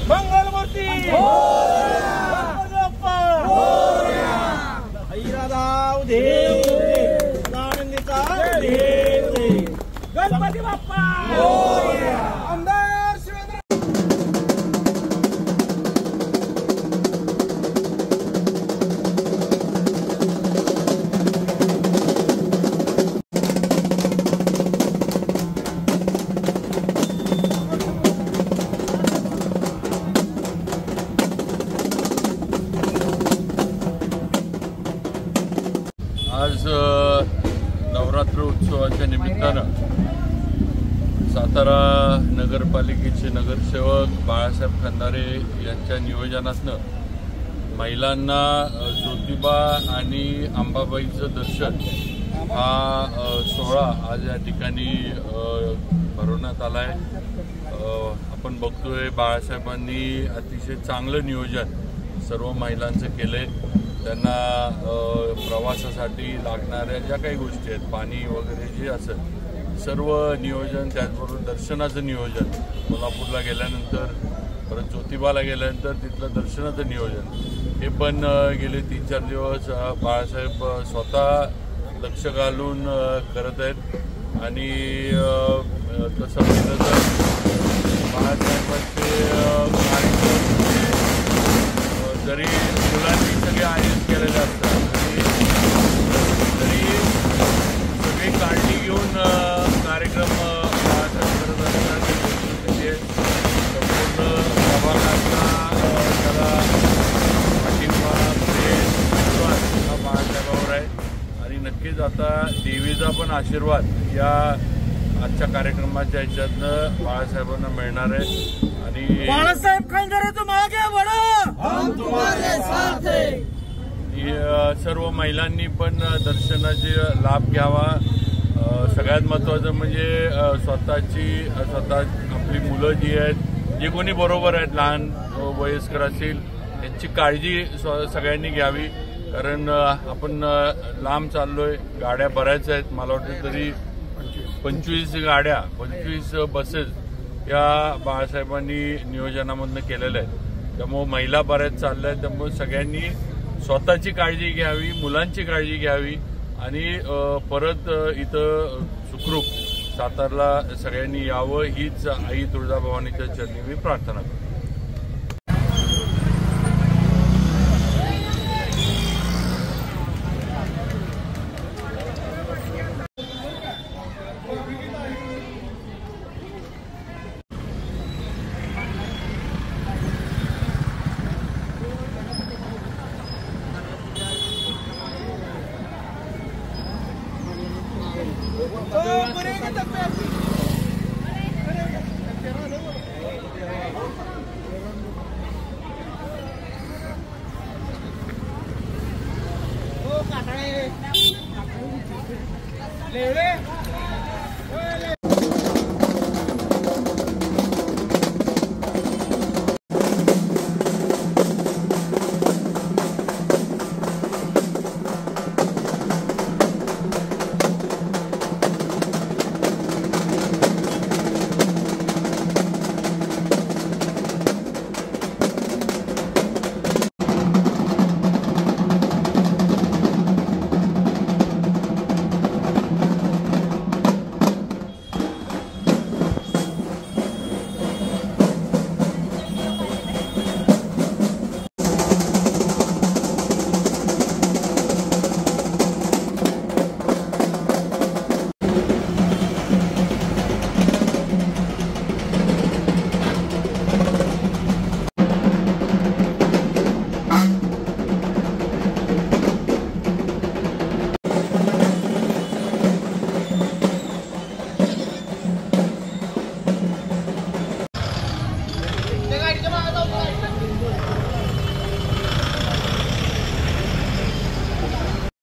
मंगलमूर्ती गणपती बाप्पा आमदार शिवेंद्र आज नवरात्र उत्सवाच्या निमित्तानं सातारा नगरपालिकेचे नगरसेवक बाळासाहेब खंदारे यांच्या नियोजनातनं महिलांना ज्योतिबा आणि अंबाबाईचं दर्शन हा सोहळा आज या ठिकाणी भरवण्यात आला आहे। आपण बघतोय बाळासाहेबांनी अतिशय चांगलं नियोजन सर्व महिलांचं केलंय। त्यांना प्रवासासाठी लागणाऱ्या ज्या काही गोष्टी आहेत, पाणी वगैरे जे असेल सर्व नियोजन, त्याचबरोबर दर्शनाचं नियोजन, कोल्हापूरला गेल्यानंतर परत ज्योतिबाला गेल्यानंतर तिथलं दर्शनाचं नियोजन हे पण गेले 3-4 दिवस बाळासाहेब स्वतः लक्ष घालून करत आहेत। आणि तसं पाहिलं तर बाळासाहेबांचे कार्यक्रम जरी मुलांनी सगळे आयोजित केलेले असतात तरी सगळी काळजी घेऊन कार्यक्रम करत असतात। संपूर्ण प्रभागाचा त्याला पाठिंबा हा बाळासाहेबावर आहे आणि नक्कीच आता देवीचा पण आशीर्वाद या आजच्या कार्यक्रमाच्या ह्याच्यातनं बाळासाहेबांना मिळणार आहे। आणि बाळासाहेब खंदारे तुम आगे बढ़ो, हम तुम्हारे साथ हैं। सर्व महिलांनी पण दर्शनाचे लाभ घ्यावा। सगळ्यात महत्त्वाचं म्हणजे स्वतः आपली मुलं जी आहेत, जे कोणी बरोबर आहेत, लहान वयस्कर असतील, त्यांची काळजी सगळ्यांनी घ्यावी। कारण आपण लांब चाललोय, गाड्या बऱ्याच आहेत, मला वाटतं तरी 25 गाड्या, 25 बसेस या बाळासाहेबांनी नियोजनामधनं केलेल्या आहेत। त्यामुळे महिला बऱ्याच चालल्या आहेत, त्यामुळे सगळ्यांनी स्वतःची काळजी घ्यावी, मुलांची काळजी घ्यावी आणि परत इथं सुखरूप सातारला सगळ्यांनी यावं हीच आई तुळजाभवानीच्या चरणी मी प्रार्थना करतो। ले